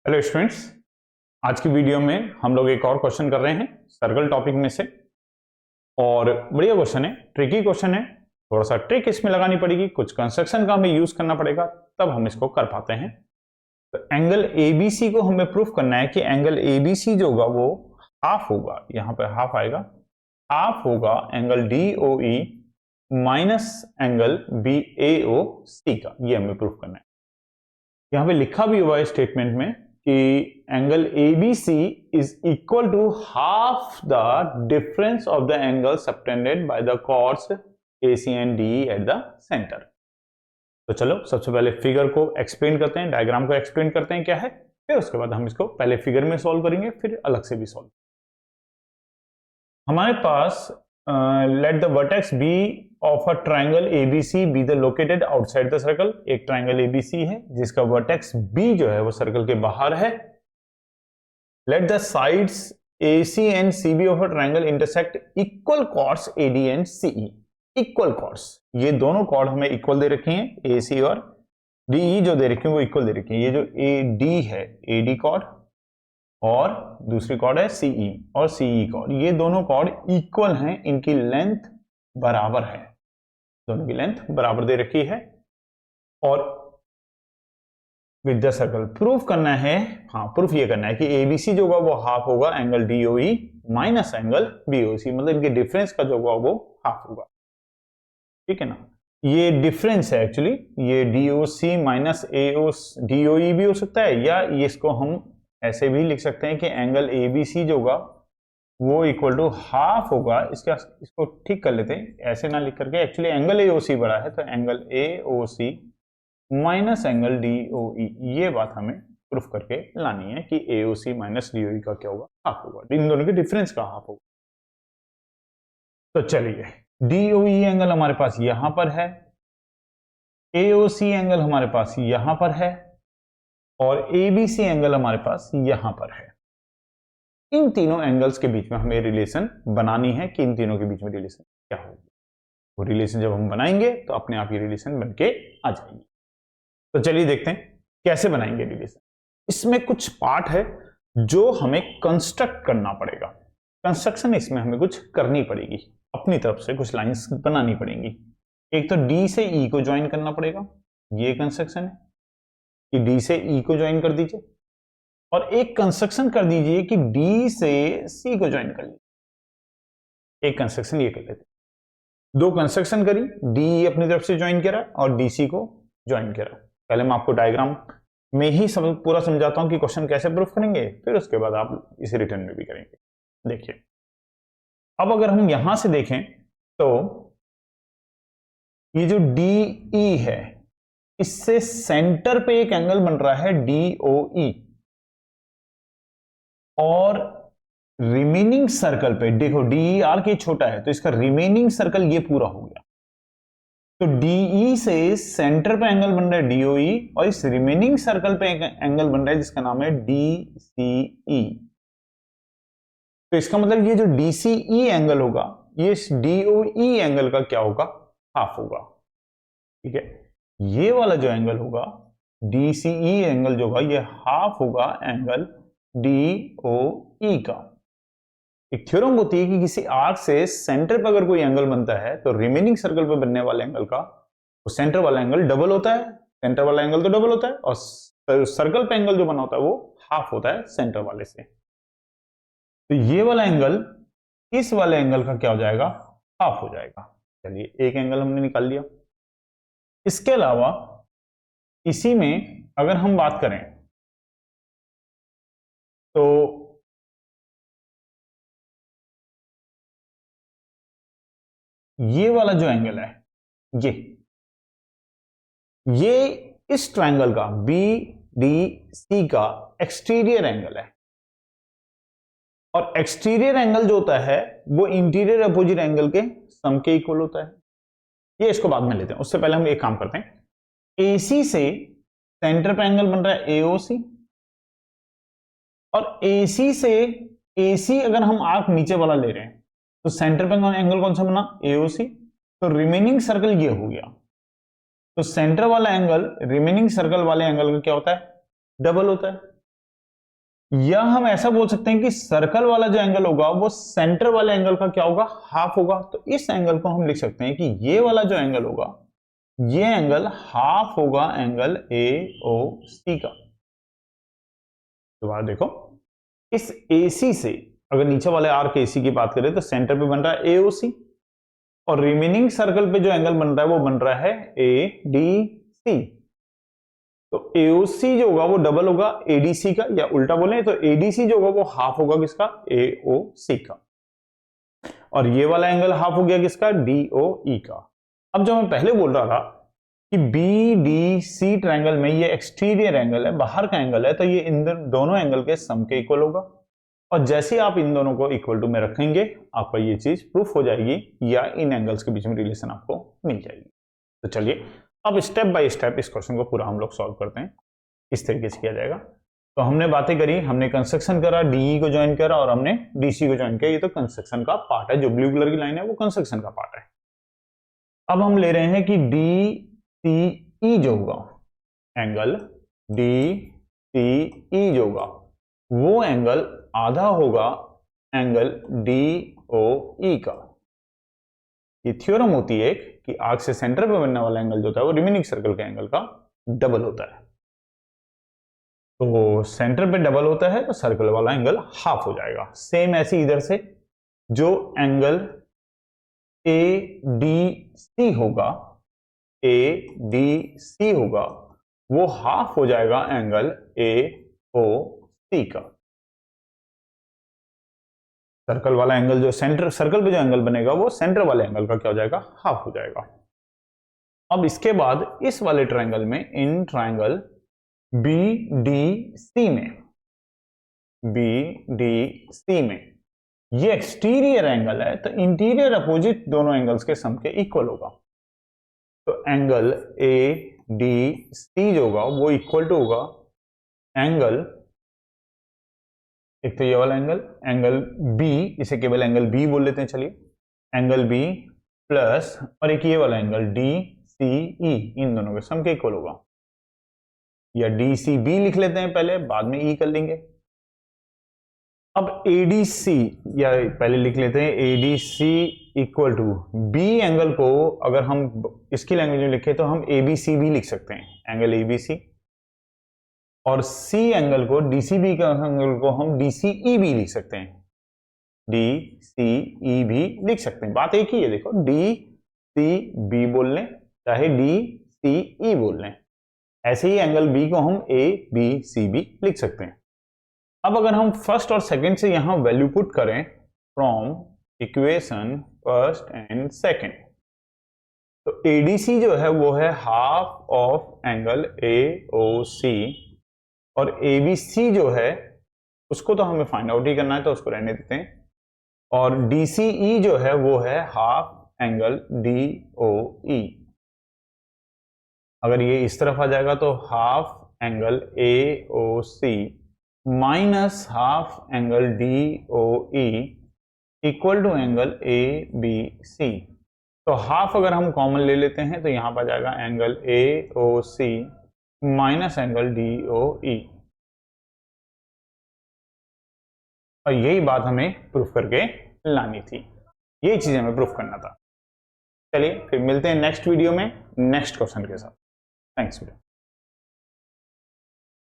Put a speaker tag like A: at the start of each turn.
A: Hello students, आज की video में हम लोग एक और क्वेश्चन कर रहे हैं सर्कल टॉपिक में से। और बढ़िया क्वेश्चन है, ट्रिकी क्वेश्चन है। थोड़ा सा ट्रिक इसमें लगानी पड़ेगी, कुछ कंस्ट्रक्शन का हमें यूज करना पड़ेगा, तब हम इसको कर पाते हैं। तो एंगल एबीसी को हमें प्रूफ करना है कि एंगल एबीसी जो होगा वो हाफ होगा, यहां पर हाफ आएगा, हाफ होगा एंगल डीओई माइनस एंगल बीएओसी का। ये हमें प्रूफ करना है। यहां पे लिखा भी हुआ है स्टेटमेंट में कि angle ABC is equal to half the difference of the angle subtended by the chords AC and DE at the center। तो चलो सबसे पहले फिगर को एक्सप्लेन करते हैं, डायग्राम को एक्सप्लेन करते हैं क्या है, फिर उसके बाद हम इसको पहले फिगर में सॉल्व करेंगे, फिर अलग से भी सॉल्व। हमारे पास let the vertex B of a triangle ABC be the located outside the circle. एक ट्राइंगल ABC है जिसका वर्टेक्स B जो है वो सर्कल के बाहर है। Let the sides AC and CB of a triangle intersect equal chords AD and CE। Equal chords, ये दोनों कॉर्ड हमें इक्वल दे रखे हैं, AC और DE जो दे रखे हैं वो इक्वल दे रखे हैं। ये जो AD है AD कॉर्ड और दूसरी कॉर्ड है CE और CE कॉर्ड, ये दोनों कॉर्ड इक्वल हैं, इनकी लेंथ बराबर है, दोनों की लेंथ बराबर दे रखी है। और विद द सर्कल प्रूफ करना है, हाँ प्रूफ ये करना है कि ABC जो होगा वो हाफ होगा angle DOE minus angle BOC, मतलब इनके डिफरेंस का जो होगा वो हाफ होगा। ठीक है ना, ये डिफरेंस है एक्चुअली, ये DOC माइनस DOE भी हो सकता है, या इसको हम ऐसे भी लिख सकते हैं कि एंगल ABC जो होगा वो इक्वल टू हाफ होगा। इसको ठीक कर लेते हैं, ऐसे ना लिख करके, एक्चुअली एंगल AOC बड़ा है तो angle AOC minus angle DOE, ये बात हमें प्रूफ करके लानी है कि AOC माइनस DOE का क्या होगा, हाफ होगा, इन दोनों के डिफरेंस का हाफ होगा। तो चलिए, DOE एंगल हमारे पास यहां पर है, AOC एंगल हमारे पास यहां पर है और ABC एंगल हमारे पास यहां पर है। इन तीनों एंगल्स के बीच में हमें रिलेशन बनानी है कि इन तीनों के बीच में रिलेशन क्या होगी। वो रिलेशन जब हम बनाएंगे तो अपने आप ये रिलेशन बनके आ जाएगी। तो चलिए देखते हैं कैसे बनाएंगे रिलेशन। इसमें कुछ पार्ट है जो हमें कंस्ट्रक्ट करना पड़ेगा, कंस्ट्रक्शन इसमें हमें कुछ करनी पड़ेगी, अपनी तरफ से कुछ लाइंस बनानी पड़ेंगी। एक तो D से E को ज्वाइन करना पड़ेगा, ये कंस्ट्रक्शन है कि D से E को ज्वाइन कर दीजिए, और एक कंस्ट्रक्शन कर दीजिए कि D से C को ज्वाइन कर लीजिए। एक कंस्ट्रक्शन ये कर लेते, दो कंस्ट्रक्शन करी, DE अपनी तरफ से ज्वाइन करा और DC को ज्वाइन करा। पहले मैं आपको डायग्राम में ही पूरा समझाता हूं कि क्वेश्चन कैसे प्रूफ करेंगे, फिर उसके बाद आप इसे रिटर्न में भी करेंगे। देखिए, अब अगर हम यहां से देखें तो ये जो DE है इससे सेंटर पे एक एंगल बन रहा है DOE, और रिमेनिंग सर्कल पे देखो DER के छोटा है तो इसका रिमेनिंग सर्कल ये पूरा हो गया। तो DE से सेंटर पे एंगल बन रहा है DOE और इस रिमेनिंग सर्कल पे एक एंगल बन रहा है जिसका नाम है DCE। तो इसका मतलब ये जो DCE एंगल होगा ये इस DOE एंगल का क्या होगा, हाफ होगा। ठीक है, ये वाला जो एंगल होगा DCE एंगल जो होगा ये हाफ होगा एंगल DOE का। एक थ्योरम होती है कि किसी आर्क से सेंटर पर अगर कोई एंगल बनता है तो रिमेनिंग सर्कल पर बनने वाले एंगल का वो सेंटर वाला एंगल डबल होता है, सेंटर वाला एंगल तो डबल होता है, और सर्कल पे एंगल जो बना होता है वो हाफ होता है सेंटर वाले से। तो ये वाला एंगल इस वाले एंगल का क्या हो जाएगा, हाफ हो जाएगा। चलिए, एक एंगल हमने निकाल लिया। इसके अलावा इसी में अगर हम बात करें तो ये वाला जो एंगल है ये इस ट्रायंगल का BDC का एक्सटीरियर एंगल है, और एक्सटीरियर एंगल जो होता है वो इंटीरियर अपोजिट एंगल के सम के इक्वल होता है। ये इसको बाद में लेते हैं, उससे पहले हम एक काम करते हैं। AC से सेंटर पे एंगल बन रहा है AOC, और AC से AC अगर हम आर्क नीचे वाला ले रहे हैं तो सेंटर पे एंगल कौन सा बना, AOC, तो रिमेनिंग सर्कल ये हो गया। तो सेंटर वाला एंगल रिमेनिंग सर्कल वाले एंगल का क्या होता है, डबल होता है। या हम ऐसा बोल सकते हैं कि सर्कल वाला जो एंगल होगा वो सेंटर वाले एंगल का क्या होगा, हाफ होगा। तो इस एंगल को हम लिख सकते हैं कि ये वाला जो एंगल होगा ये एंगल हाफ होगा एंगल AOC का। दोबारा देखो, इस AC से अगर नीचे वाले आर्क AC की बात करें तो सेंटर पे बन रहा है AOC, और रिमेनिंग सर्कल पे जो एंगल बन रहा है वो बन रहा है ADC। तो AOC जो होगा वो डबल होगा ADC का, या उल्टा बोले तो ADC जो होगा वो हाफ होगा किसका, AOC का। और ये वाला एंगल हाफ हो गया किसका, DOE का। अब जो मैं पहले बोल रहा था कि BDC ट्रायंगल में ये एक्सटीरियर एंगल है, बाहर का एंगल है, तो ये इन दोनों एंगल के सम के इक्वल होगा। और जैसे आप इन दोनों को इक्वल टू में रखेंगे आपका ये चीज प्रूफ हो जाएगी, या इन एंगल्स के बीच में रिलेशन आपको मिल जाएगी। तो चलिए अब स्टेप बाय स्टेप इस क्वेश्चन को पूरा हम लोग सॉल्व करते हैं। इस तरीके से किया जाएगा। तो हमने बातें करी, हमने कंस्ट्रक्शन करा, DE को ज्वाइन करा और हमने DC को ज्वाइन किया। ये तो कंस्ट्रक्शन का पार्ट है, जो ब्लू कलर की लाइन है वो कंस्ट्रक्शन का पार्ट है। अब हम ले रहे हैं कि DCE जो होगा एंगल, DCE जो होगा वो एंगल आधा होगा एंगल DOE का। ये थ्योरम होती है कि आर्क से सेंटर पे बनने वाला एंगल जो होता है वो रिमेनिंग सर्कल के एंगल का डबल होता है। तो सेंटर पे डबल होता है तो सर्कल वाला एंगल हाफ हो जाएगा। सेम ऐसे इधर से जो एंगल ADC होगा, ADC होगा वो हाफ हो जाएगा एंगल AOC का। सर्कल वाला एंगल जो सेंटर सर्कल पे जो एंगल बनेगा वो सेंटर वाले एंगल का क्या हो जाएगा, हाफ हो जाएगा। अब इसके बाद इस वाले ट्रायंगल में, इन ट्रायंगल BDC में ये एक्सटीरियर एंगल है, तो इंटीरियर अपोजिट दोनों एंगल्स के सम के इक्वल होगा। तो एंगल ADC जो होगा वो इक्वल टू होगा एंगल, एक तो ये वाला एंगल B, इसे केवल एंगल B बोल लेते हैं, चलिए एंगल B प्लस, और एक ये वाला एंगल DCE, इन दोनों के सम के इक्वल होगा। या DCB लिख लेते हैं पहले, बाद में E कर लेंगे। अब ADC, या पहले लिख लेते हैं ADC equal to B angle को अगर हम इसकी लैंग्वेज में लिखें तो हम ABC भी लिख सकते हैं, एंगल ABC। और C एंगल को, DCB का एंगल को हम DCE भी लिख सकते हैं, DCE भी लिख सकते हैं। बात एक ही है, देखो DCB बोल लें चाहे DCE बोल लें, ऐसे ही एंगल B को हम ABC भी लिख सकते हैं। अब अगर हम फर्स्ट और सेकंड से यहां वैल्यू पुट करें from equation first and second, तो ADC जो है वो है हाफ ऑफ एंगल AOC, और ABC जो है उसको तो हमें फाइंड आउट ही करना है तो उसको रहने देते हैं, और DCE जो है वो है हाफ एंगल DOE। अगर ये इस तरफ आ जाएगा तो half angle AOC minus half angle DOE equal to angle ABC। तो हाफ अगर हम कॉमन ले लेते हैं तो यहां पर आ जाएगा angle AOC minus angle DOE। और यही बात हमें प्रूफ करके लानी थी, यही चीज हमें प्रूफ करना था। चलिए फिर मिलते हैं नेक्स्ट वीडियो में नेक्स्ट क्वेश्चन के साथ। थैंक्स।